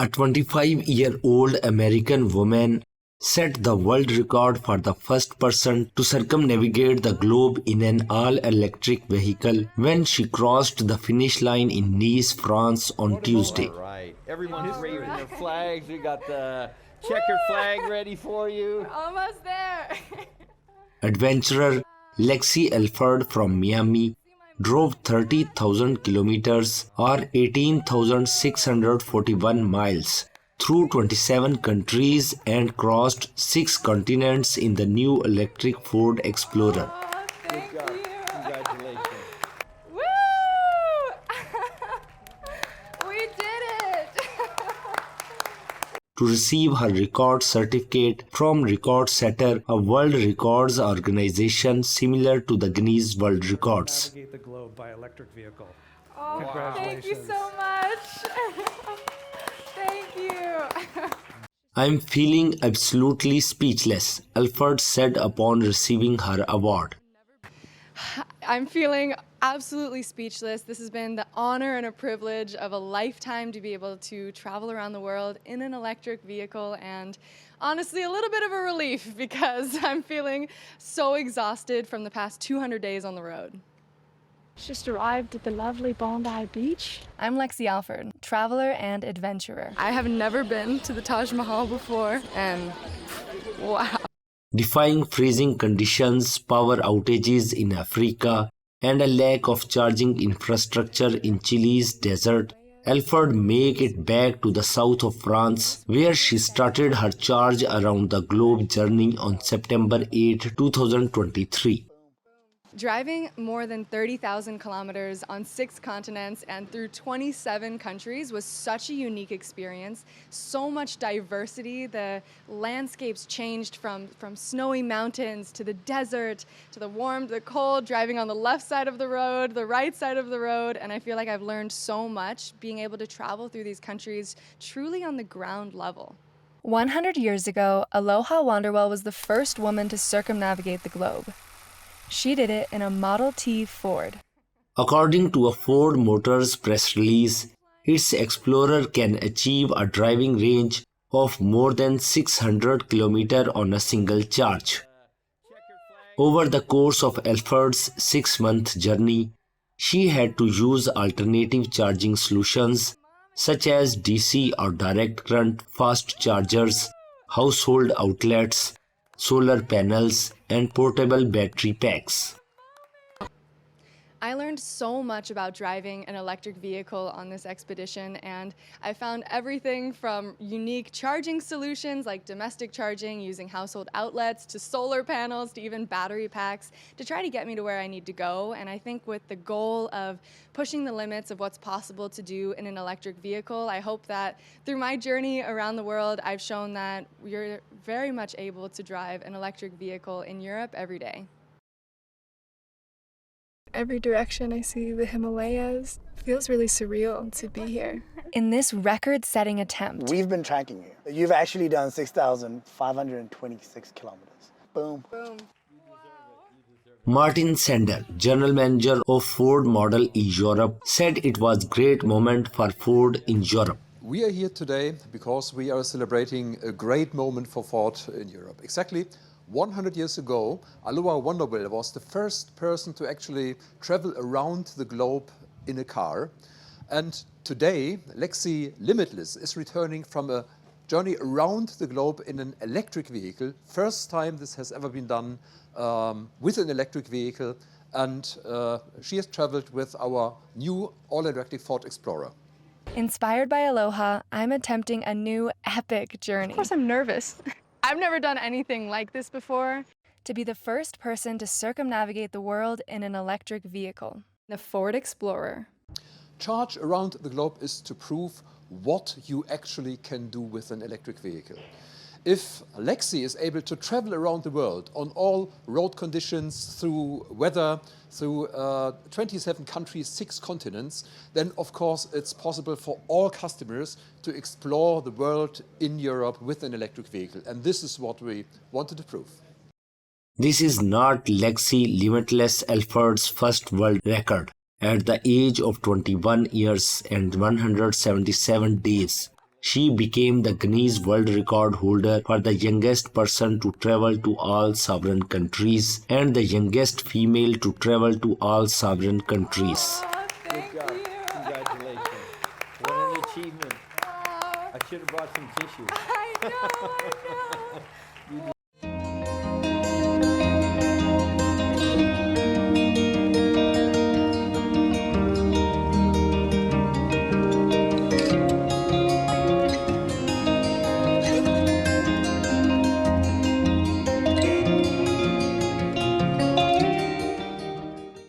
A 25-year-old American woman set the world record for the first person to circumnavigate the globe in an all-electric vehicle when she crossed the finish line in Nice, France on Tuesday. All right, everyone's waving their flags. We got the checkered flag ready for you. We're almost there. Adventurer Lexie Alford from Miami drove 30,000 kilometers or 18,641 miles through 27 countries and crossed 6 continents in the new electric Ford Explorer. Oh, thank you. Congratulations. Woo! We did it. To receive her record certificate from RecordSetter, a world records organization similar to the Guinness World Records. Navigate the globe by electric vehicle. Oh, Congratulations. thank you so much. Thank you. I'm feeling absolutely speechless, Alford said upon receiving her award. I'm feeling absolutely speechless. This has been the honor and a privilege of a lifetime to be able to travel around the world in an electric vehicle, and honestly a little bit of a relief because I'm feeling so exhausted from the past 200 days on the road. Just arrived at the lovely Bondi Beach. I'm Lexie Alford, traveler and adventurer. I have never been to the Taj Mahal before, and wow. Defying freezing conditions, power outages in Africa, and a lack of charging infrastructure in Chile's desert, Alford made it back to the south of France, where she started her charge around the globe journey on September 8, 2023. Driving more than 30,000 kilometers on 6 continents and through 27 countries was such a unique experience. So much diversity. The landscapes changed from snowy mountains to the desert, to the warm, to the cold, driving on the left side of the road, the right side of the road, and I feel like I've learned so much being able to travel through these countries truly on the ground level. 100 years ago, Aloha Wanderwell was the first woman to circumnavigate the globe. She did it in a Model T Ford. According to a Ford Motors press release, its Explorer can achieve a driving range of more than 600 kilometers on a single charge. Over the course of Alford's 6-month journey, she had to use alternative charging solutions such as DC or direct current fast chargers, household outlets, solar panels, and portable battery packs. I learned so much about driving an electric vehicle on this expedition, and I found everything from unique charging solutions like domestic charging using household outlets to solar panels to even battery packs to try to get me to where I need to go. And I think with the goal of pushing the limits of what's possible to do in an electric vehicle, I hope that through my journey around the world, I've shown that you're very much able to drive an electric vehicle in Europe every day. Every direction I see the Himalayas. Feels really surreal to be here. In this record-setting attempt, We've been tracking you. You've actually done 6,526 kilometers. Boom. Martin Sander, general manager of Ford Model E Europe, said it was a great moment for Ford in Europe. We are here today because we are celebrating a great moment for Ford in Europe. Exactly 100 years ago, Aloha Wanderwell was the first person to actually travel around the globe in a car. And today, Lexie Limitless is returning from a journey around the globe in an electric vehicle. First time this has ever been done with an electric vehicle. And she has traveled with our new all-electric Ford Explorer. inspired by Aloha, I'm attempting a new epic journey. Of course I'm nervous. I've never done anything like this before. To be the first person to circumnavigate the world in an electric vehicle, the Ford Explorer. Charge around the globe is to prove what you actually can do with an electric vehicle. If Lexie is able to travel around the world on all road conditions, through weather, through 27 countries, 6 continents, then of course it's possible for all customers to explore the world in Europe with an electric vehicle. And this is what we wanted to prove. This is not Lexie Limitless Alford's first world record. At the age of 21 years and 177 days, She became the Guinness World Record holder for the youngest person to travel to all sovereign countries and the youngest female to travel to all sovereign countries. Thank Good job. you. Congratulations. What an achievement. I should have brought some tissue. I know.